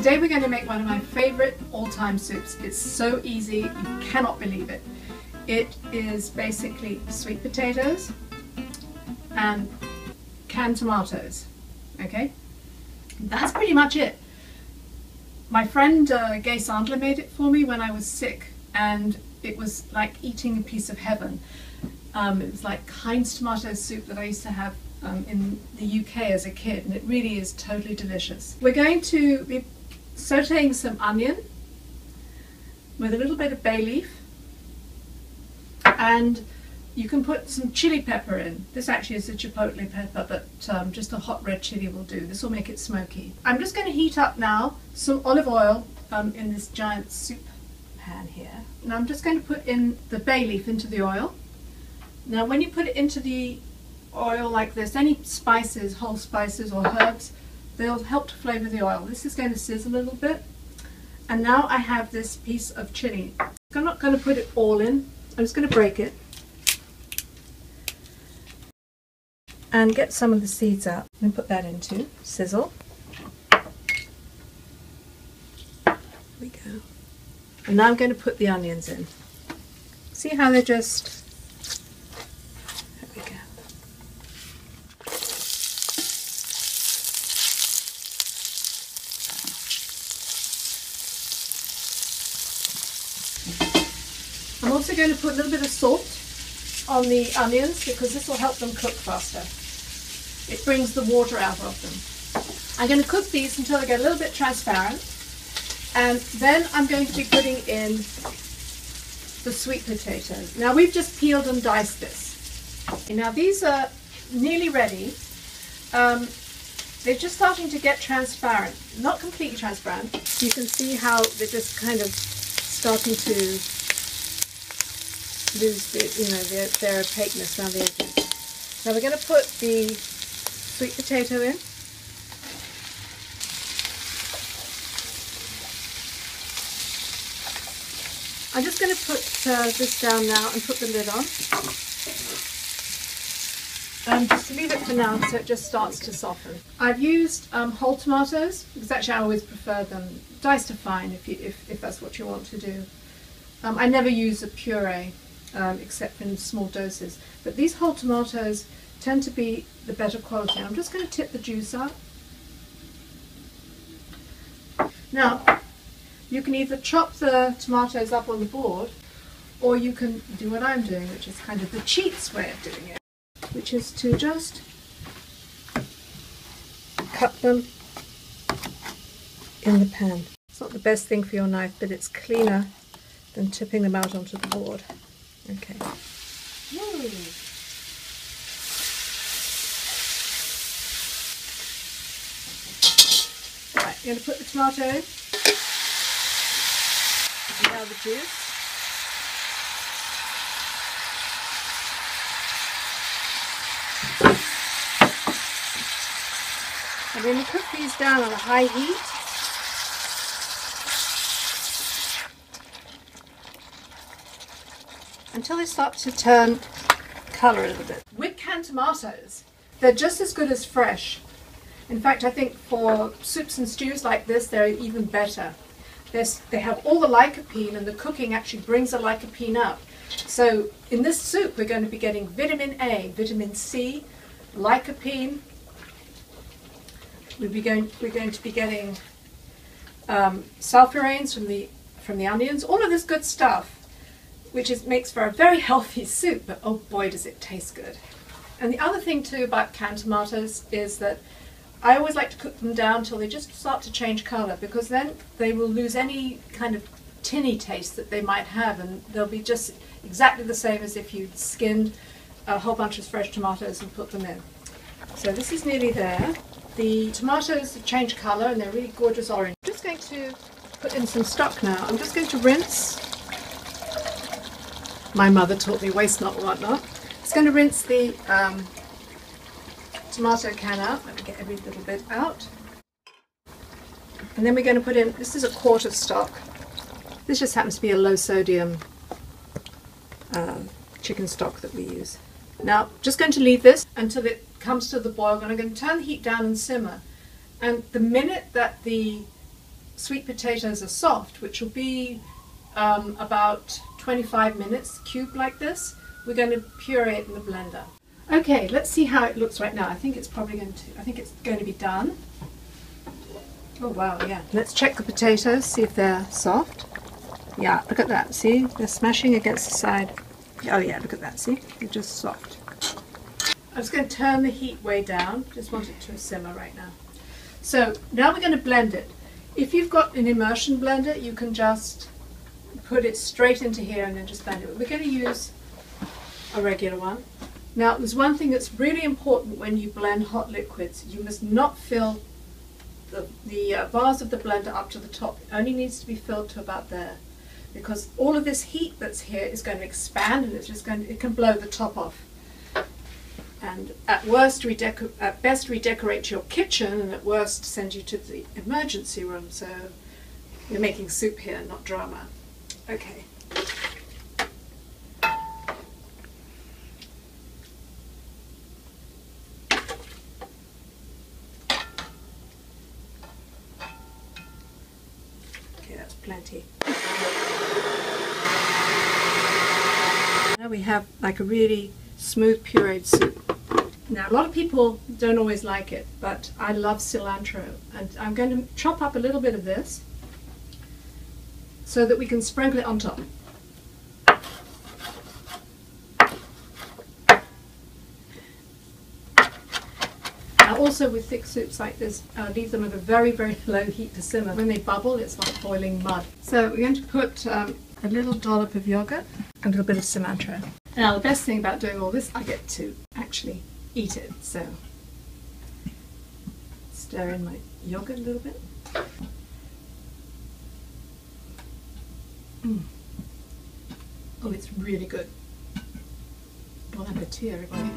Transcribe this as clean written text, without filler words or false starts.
Today we're going to make one of my favorite all-time soups. It's so easy, you cannot believe it. It is basically sweet potatoes and canned tomatoes, okay? That's pretty much it. My friend Gay Sandler made it for me when I was sick, and it was like eating a piece of heaven. It was like Heinz tomato soup that I used to have in the UK as a kid, and it really is totally delicious. We're going to be sauteing some onion with a little bit of bay leaf, and you can put some chili pepper in. This actually is a chipotle pepper, but just a hot red chili will do. This will make it smoky. I'm just going to heat up now some olive oil in this giant soup pan here. Now I'm just going to put in the bay leaf into the oil. Now when you put it into the oil like this, any spices, whole spices or herbs, they'll help to flavour the oil. This is going to sizzle a little bit. And now I have this piece of chili. I'm not going to put it all in. I'm just going to break it and get some of the seeds out and put that into sizzle. There we go. And now I'm going to put the onions in. See how they're just... There we go. I'm also going to put a little bit of salt on the onions because this will help them cook faster. It brings the water out of them. I'm going to cook these until they get a little bit transparent, and then I'm going to be putting in the sweet potatoes. Now we've just peeled and diced this. Now these are nearly ready. They're just starting to get transparent, not completely transparent. You can see how they're just kind of starting to lose their opaqueness around the edges. Now we're going to put the sweet potato in. I'm just going to put this down now and put the lid on. Just leave it for now so it just starts to soften. I've used whole tomatoes because actually I always prefer them diced are fine if that's what you want to do. I never use a puree except in small doses, but these whole tomatoes tend to be the better quality. I'm just going to tip the juice out. Now you can either chop the tomatoes up on the board, or you can do what I'm doing, which is kind of the cheats way of doing it, which is to just cut them in the pan. It's not the best thing for your knife, but it's cleaner than tipping them out onto the board. Okay. Woo. Right, you're going to put the tomato in. And now the juice. And then you cook these down on a high heat. Until they start to turn colour a little bit. With canned tomatoes, they're just as good as fresh. In fact, I think for soups and stews like this, they're even better. They have all the lycopene, and the cooking actually brings the lycopene up. So in this soup, we're going to be getting vitamin A, vitamin C, lycopene. We're going to be getting sulfuranes from the onions, all of this good stuff, which makes for a very healthy soup, but oh boy does it taste good. And the other thing too about canned tomatoes is that I always like to cook them down till they just start to change colour, because then they will lose any kind of tinny taste that they might have, and they'll be just exactly the same as if you'd skinned a whole bunch of fresh tomatoes and put them in. So this is nearly there. The tomatoes have changed colour and they're really gorgeous orange. I'm just going to put in some stock now. I'm just going to rinse. My mother taught me waste not, want not. Just going to rinse the tomato can out. Let me get every little bit out. And then we're going to put in, this is a quart of stock. This just happens to be a low sodium chicken stock that we use. Now, just going to leave this until it comes to the boil, and I'm going to turn the heat down and simmer. And the minute that the sweet potatoes are soft, which will be about 25 minutes, cubed like this, we're going to puree it in the blender. Okay, let's see how it looks right now. I think it's going to be done. Oh wow, yeah. Let's check the potatoes, see if they're soft. Yeah, look at that, see? They're smashing against the side. Oh yeah, look at that, see? They're just soft. I'm just going to turn the heat way down. Just want it to simmer right now. So now we're going to blend it. If you've got an immersion blender, you can just put it straight into here and then just blend it. We're going to use a regular one. Now there's one thing that's really important when you blend hot liquids. You must not fill the vase of the blender up to the top. It only needs to be filled to about there, because all of this heat that's here is going to expand and it can blow the top off. And at best redecorate your kitchen, and at worst send you to the emergency room. So we're making soup here, not drama. Okay. Okay, that's plenty. Now we have like a really smooth pureed soup. Now a lot of people don't always like it, but I love cilantro, and I'm going to chop up a little bit of this so that we can sprinkle it on top. Now also with thick soups like this, leave them at a very, very low heat to simmer. When they bubble, it's like boiling mud. So we're going to put a little dollop of yogurt and a little bit of cilantro. Now the best thing about doing all this, I get to actually eat it. So stir in my yogurt a little bit. Oh, it's really good. Bon appetit, everybody.